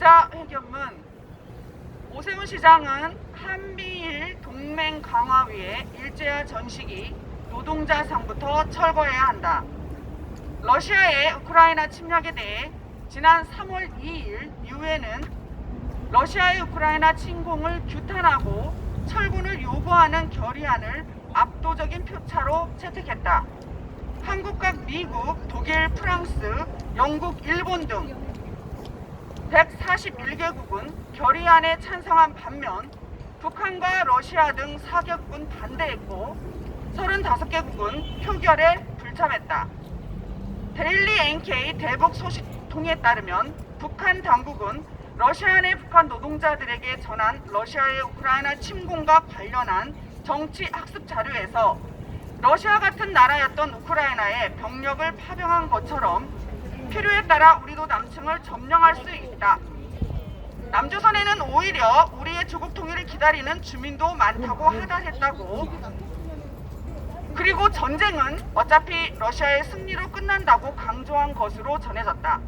기자회견문. 오세훈 시장은 한미일 동맹 강화 위해 일제화 전시기 노동자상부터 철거해야 한다. 러시아의 우크라이나 침략에 대해 지난 3월 2일 유엔은 러시아의 우크라이나 침공을 규탄하고 철군을 요구하는 결의안을 압도적인 표차로 채택했다. 한국과 미국, 독일, 프랑스, 영국, 일본 등 141개국은 결의안에 찬성한 반면 북한과 러시아 등 4개국은 반대했고 35개국은 표결에 불참했다. 데일리 NK 대북 소식통에 따르면 북한 당국은 러시아 내 북한 노동자들에게 전한 러시아의 우크라이나 침공과 관련한 정치 학습 자료에서 러시아 같은 나라였던 우크라이나에 병력을 파병한 것처럼 필요에 따라 우리도 남층을 점령할 수 있다. 남조선에는 오히려 우리의 조국 통일을 기다리는 주민도 많다고 하다했다고. 그리고 전쟁은 어차피 러시아의 승리로 끝난다고 강조한 것으로 전해졌다.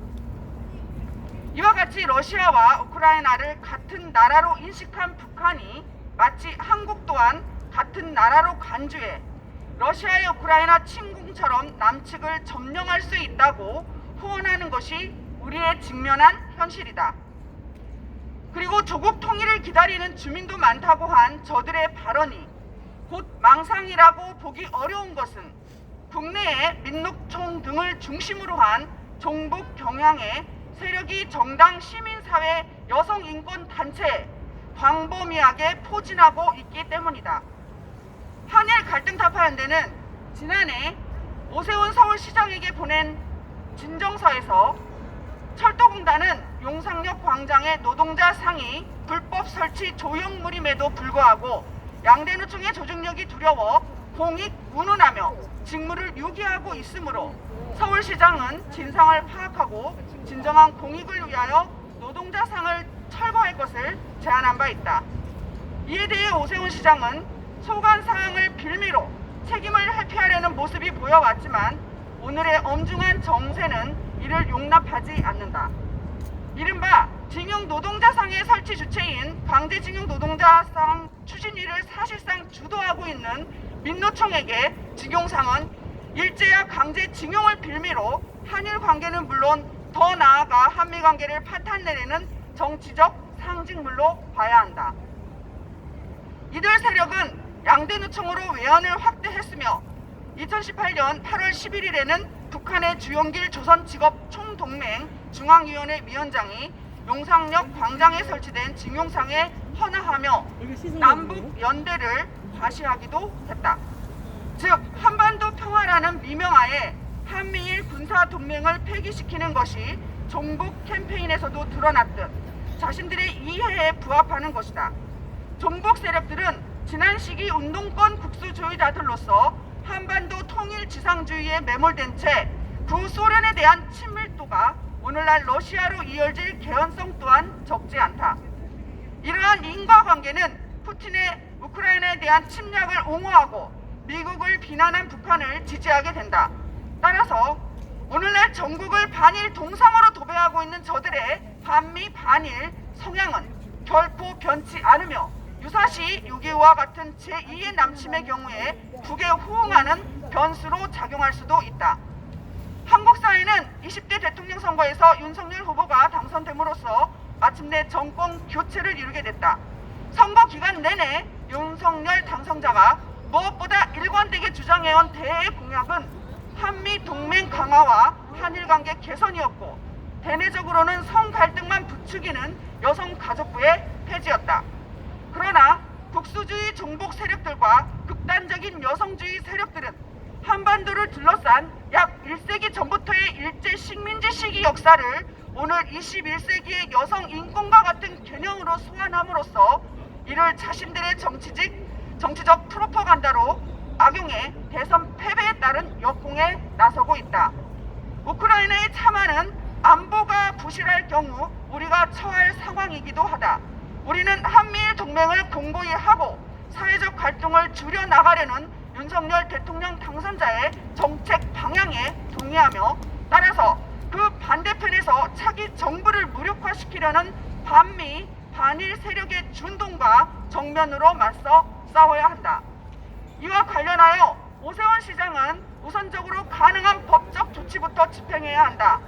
이와 같이 러시아와 우크라이나를 같은 나라로 인식한 북한이 마치 한국 또한 같은 나라로 간주해 러시아의 우크라이나 침공처럼 남측을 점령할 수 있다고 후원하는 것이 우리의 직면한 현실이다. 그리고 조국 통일을 기다리는 주민도 많다고 한 저들의 발언이 곧 망상이라고 보기 어려운 것은 국내의 민노총 등을 중심으로 한 종북 경향의 세력이 정당 시민사회 여성인권단체에 광범위하게 포진하고 있기 때문이다. 한일 갈등타파연대는 지난해 오세훈 서울시장에게 보낸 진정서에서 철도공단은 용상역 광장의 노동자 상이 불법 설치 조형물임에도 불구하고 양대노총의 조직력이 두려워 공익 운운하며 직무를 유기하고 있으므로 서울시장은 진상을 파악하고 진정한 공익을 위하여 노동자 상을 철거할 것을 제안한 바 있다. 이에 대해 오세훈 시장은 소관사항을 빌미로 책임을 회피하려는 모습이 보여왔지만 오늘의 엄중한 정세는 이를 용납하지 않는다. 이른바 징용 노동자상의 설치 주체인 강제징용 노동자상 추진위를 사실상 주도하고 있는 민노총에게 징용상은 일제와 강제징용을 빌미로 한일 관계는 물론 더 나아가 한미 관계를 파탄내리는 정치적 상징물로 봐야 한다. 이들 세력은 양대노총으로 외연을 확대했으며 2018년 8월 11일에는 북한의 주영길 조선직업총동맹 중앙위원회 위원장이 용상역 광장에 설치된 징용상에 헌화하며 남북 연대를 과시하기도 했다. 즉 한반도 평화라는 미명하에 한미일 군사동맹을 폐기시키는 것이 종북 캠페인에서도 드러났듯 자신들의 이해에 부합하는 것이다. 종북 세력들은 지난 시기 운동권 국수주의자들로서 한반도 통일 지상주의에 매몰된 채 구소련에 대한 친밀도가 오늘날 러시아로 이어질 개연성 또한 적지 않다. 이러한 인과관계는 푸틴의 우크라이나에 대한 침략을 옹호하고 미국을 비난한 북한을 지지하게 된다. 따라서 오늘날 전국을 반일 동상으로 도배하고 있는 저들의 반미 반일 성향은 결코 변치 않으며 유사시 6.25와 같은 제2의 남침의 경우에 북에 호응하는 변수로 작용할 수도 있다. 한국 사회는 20대 대통령 선거에서 윤석열 후보가 당선됨으로써 마침내 정권 교체를 이루게 됐다. 선거 기간 내내 윤석열 당선자가 무엇보다 일관되게 주장해온 대의 공약은 한미 동맹 강화와 한일 관계 개선이었고 대내적으로는 성 갈등만 부추기는 여성가족부의 폐지였다. 그러나 국수주의 종북 세력들과 극단적인 여성주의 세력들은 한반도를 둘러싼 약 1세기 전부터의 일제 식민지 시기 역사를 오늘 21세기의 여성 인권과 같은 개념으로 소환함으로써 이를 자신들의 정치적 프로파간다로 악용해 대선 패배에 따른 역공에 나서고 있다. 우크라이나의 참화는 안보가 부실할 경우 우리가 처할 상황이기도 하다. 우리는 한미일 동맹을 공고히 하고 사회적 갈등을 줄여나가려는 윤석열 대통령 당선자의 정책 방향에 동의하며 따라서 그 반대편에서 차기 정부를 무력화시키는 격화시키려는 반미, 반일 세력의 준동과 정면으로 맞서 싸워야 한다. 이와 관련하여 오세훈 시장은 우선적으로 가능한 법적 조치부터 집행해야 한다.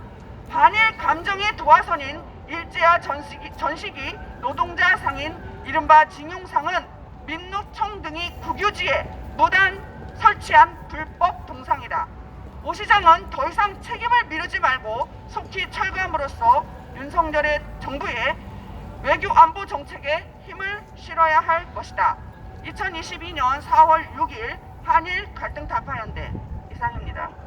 반일 감정의 도화선인 일제와 전시기 노동자 상인 이른바 징용상은 민노총 등이 국유지에 무단 설치한 불법 동상이다. 오 시장은 더 이상 책임을 미루지 말고 속히 철거함으로써 윤석열의 정부의 외교 안보 정책에 힘을 실어야 할 것이다. 2022년 4월 6일 한일 갈등 타파연대 이상입니다.